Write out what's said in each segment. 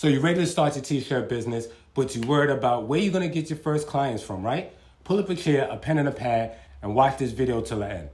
So you're ready to start your t-shirt business, but you're worried about where you're gonna get your first clients from, right? Pull up a chair, a pen and a pad, and watch this video till the end.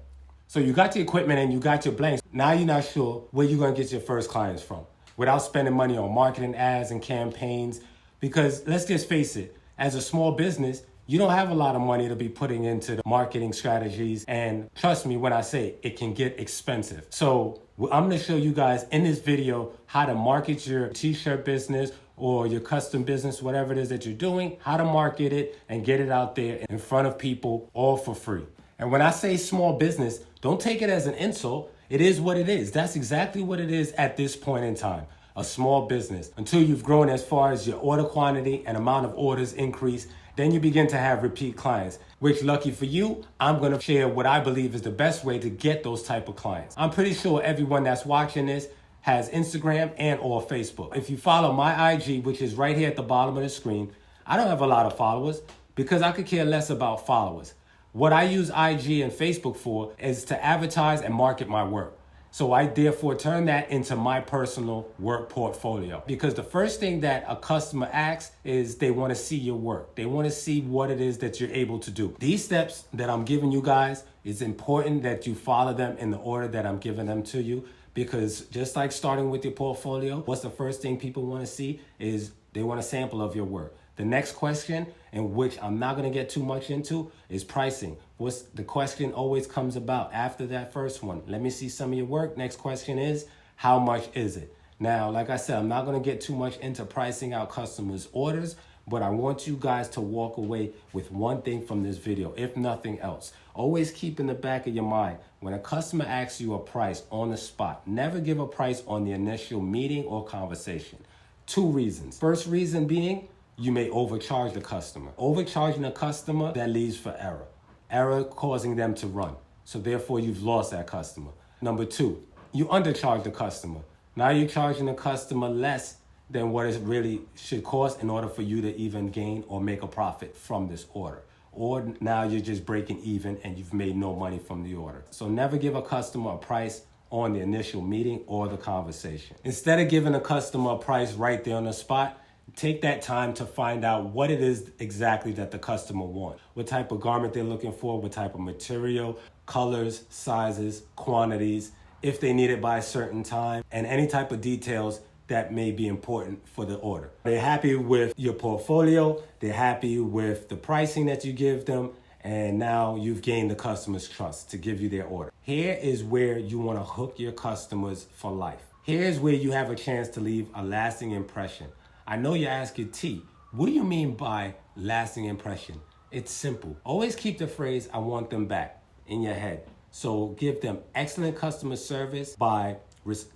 So you got the equipment and you got your blanks. Now you're not sure where you're gonna get your first clients from without spending money on marketing ads and campaigns. Because let's just face it, as a small business, you don't have a lot of money to be putting into the marketing strategies. And trust me when I say it can get expensive. So I'm gonna show you guys in this video how to market your t-shirt business or your custom business, whatever it is that you're doing, how to market it and get it out there in front of people all for free. And when I say small business, don't take it as an insult. It is what it is. That's exactly what it is at this point in time. A small business. Until you've grown as far as your order quantity and amount of orders increase, then you begin to have repeat clients, which lucky for you, I'm gonna share what I believe is the best way to get those type of clients. I'm pretty sure everyone that's watching this has Instagram and or Facebook. If you follow my IG, which is right here at the bottom of the screen, I don't have a lot of followers because I could care less about followers. What I use IG and Facebook for is to advertise and market my work. So I therefore turn that into my personal work portfolio, because the first thing that a customer asks is they want to see your work. They want to see what it is that you're able to do. These steps that I'm giving you guys, it's important that you follow them in the order that I'm giving them to you, because just like starting with your portfolio, what's the first thing people want to see is they want a sample of your work. The next question, in which I'm not going to get too much into, is pricing. What's the question always comes about after that first one? Let me see some of your work. Next question is, how much is it? Now, like I said, I'm not going to get too much into pricing out customers' orders, but I want you guys to walk away with one thing from this video, if nothing else. Always keep in the back of your mind, when a customer asks you a price on the spot, never give a price on the initial meeting or conversation. 2 reasons. First reason being, you may overcharge the customer. Overcharging a customer, that leaves for error. Error causing them to run. So therefore you've lost that customer. Number 2, you undercharge the customer. Now you're charging the customer less than what it really should cost in order for you to even gain or make a profit from this order. Or now you're just breaking even and you've made no money from the order. So never give a customer a price on the initial meeting or the conversation. Instead of giving a customer a price right there on the spot, take that time to find out what it is exactly that the customer wants. What type of garment they're looking for, what type of material, colors, sizes, quantities, if they need it by a certain time, and any type of details that may be important for the order. They're happy with your portfolio, they're happy with the pricing that you give them, and now you've gained the customer's trust to give you their order. Here is where you want to hook your customers for life. Here's where you have a chance to leave a lasting impression. I know you're asking, T, what do you mean by lasting impression? It's simple. Always keep the phrase, I want them back, in your head. So give them excellent customer service by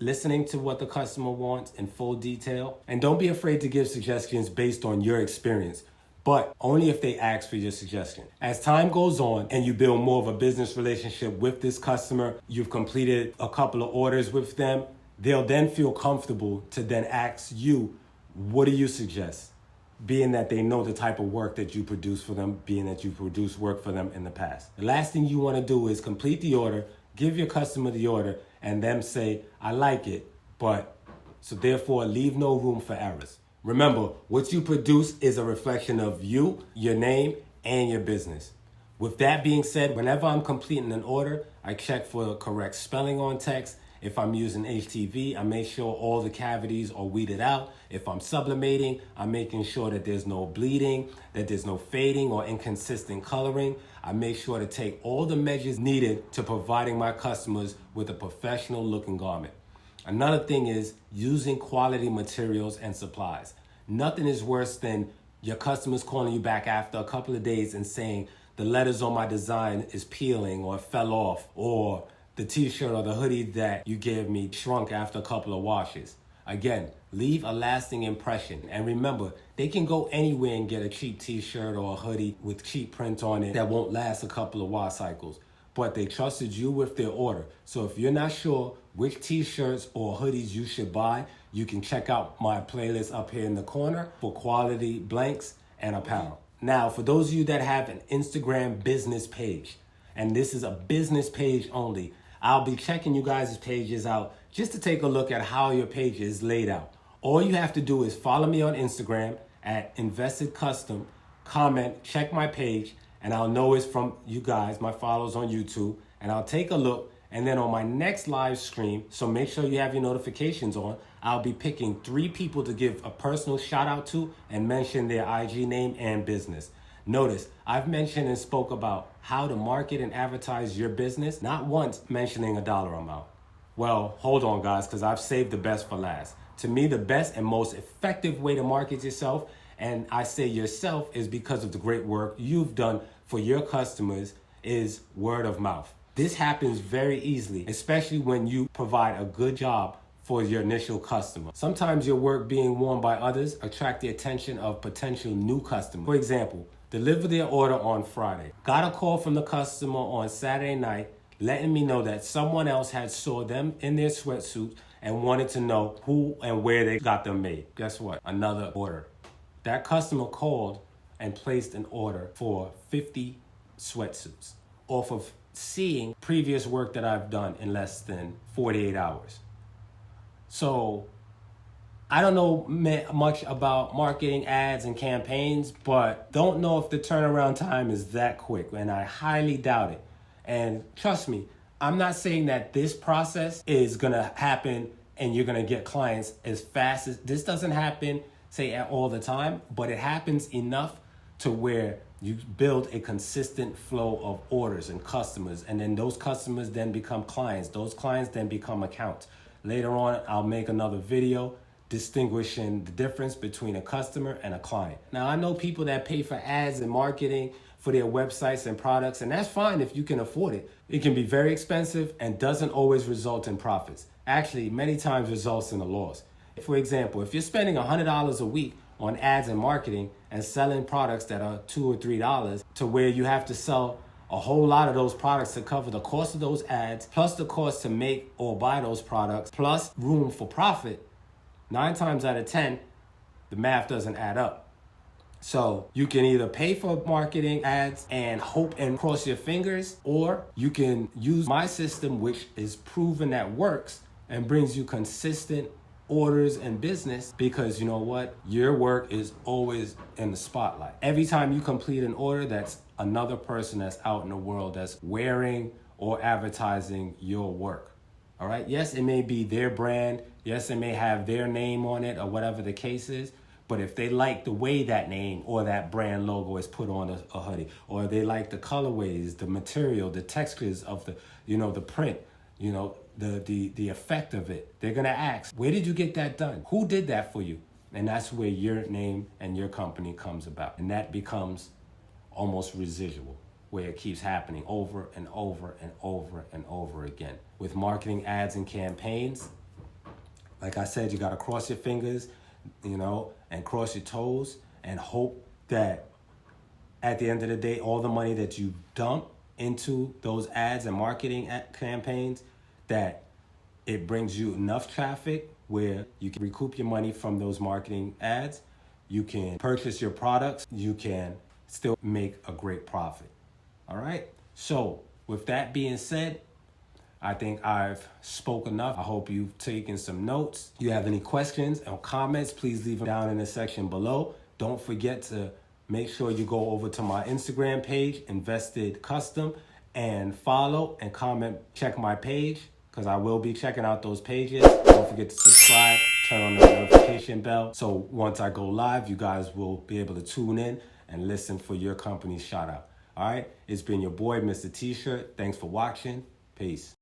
listening to what the customer wants in full detail. And don't be afraid to give suggestions based on your experience, but only if they ask for your suggestion. As time goes on and you build more of a business relationship with this customer, you've completed a couple of orders with them, they'll then feel comfortable to then ask you, what do you suggest? Being that they know the type of work that you produce for them, being that you produce work for them in the past. The last thing you want to do is complete the order, give your customer the order, and them say, I like it, but, so therefore leave no room for errors. Remember, what you produce is a reflection of you, your name, and your business. With that being said, whenever I'm completing an order, I check for the correct spelling on text. If I'm using HTV, I make sure all the cavities are weeded out. If I'm sublimating, I'm making sure that there's no bleeding, that there's no fading or inconsistent coloring. I make sure to take all the measures needed to providing my customers with a professional looking garment. Another thing is using quality materials and supplies. Nothing is worse than your customers calling you back after a couple of days and saying the letters on my design is peeling or fell off, or the t-shirt or the hoodie that you gave me shrunk after a couple of washes. Again, leave a lasting impression. And remember, they can go anywhere and get a cheap t-shirt or a hoodie with cheap print on it that won't last a couple of wash cycles. But they trusted you with their order. So if you're not sure which t-shirts or hoodies you should buy, you can check out my playlist up here in the corner for quality blanks and apparel. Now, for those of you that have an Instagram business page, and this is a business page only, I'll be checking you guys' pages out just to take a look at how your page is laid out. All you have to do is follow me on Instagram at Invested Custom, comment, check my page, and I'll know it's from you guys, my followers on YouTube, and I'll take a look. And then on my next live stream, so make sure you have your notifications on, I'll be picking 3 people to give a personal shout out to and mention their IG name and business. Notice, I've mentioned and spoke about how to market and advertise your business, not once mentioning a dollar amount. Well, hold on guys, because I've saved the best for last. To me, the best and most effective way to market yourself, and I say yourself, is because of the great work you've done for your customers, is word of mouth. This happens very easily, especially when you provide a good job for your initial customer. Sometimes your work being worn by others attract the attention of potential new customers. For example, deliver their order on Friday. Got a call from the customer on Saturday night letting me know that someone else had saw them in their sweatsuits and wanted to know who and where they got them made. Guess what? Another order. That customer called and placed an order for 50 sweatsuits off of seeing previous work that I've done in less than 48 hours. So I don't know much about marketing, ads, and campaigns, but don't know if the turnaround time is that quick, and I highly doubt it. And trust me, I'm not saying that this process is gonna happen and you're gonna get clients as fast as, this doesn't happen, say, all the time, but it happens enough to where you build a consistent flow of orders and customers, and then those customers then become clients. Those clients then become accounts. Later on, I'll make another video distinguishing the difference between a customer and a client. Now, I know people that pay for ads and marketing for their websites and products, and that's fine if you can afford it. It can be very expensive and doesn't always result in profits. Actually, many times results in a loss. For example, if you're spending $100 a week on ads and marketing and selling products that are $2 or $3, to where you have to sell a whole lot of those products to cover the cost of those ads, plus the cost to make or buy those products, plus room for profit, 9 times out of 10, the math doesn't add up. So you can either pay for marketing ads and hope and cross your fingers, or you can use my system, which is proven that works and brings you consistent orders and business, because you know what? Your work is always in the spotlight. Every time you complete an order, that's another person that's out in the world that's wearing or advertising your work. All right? Yes, it may be their brand. Yes, it may have their name on it or whatever the case is. But if they like the way that name or that brand logo is put on a hoodie, or they like the colorways, the material, the textures of the, the print, the effect of it, they're gonna ask, where did you get that done? Who did that for you? And that's where your name and your company comes about. And that becomes almost residual, where it keeps happening over and over and over and over again. With marketing, ads, and campaigns, like I said, you gotta cross your fingers, and cross your toes and hope that at the end of the day, all the money that you dump into those ads and marketing campaigns, that it brings you enough traffic where you can recoup your money from those marketing ads. You can purchase your products. You can still make a great profit. All right. So with that being said, I think I've spoke enough. I hope you've taken some notes. If you have any questions or comments, please leave them down in the section below. Don't forget to make sure you go over to my Instagram page, Invested Custom, and follow and comment, check my page, because I will be checking out those pages. Don't forget to subscribe, turn on the notification bell, so once I go live, you guys will be able to tune in and listen for your company's shout out. All right, it's been your boy, Mr. T-Shirt. Thanks for watching. Peace.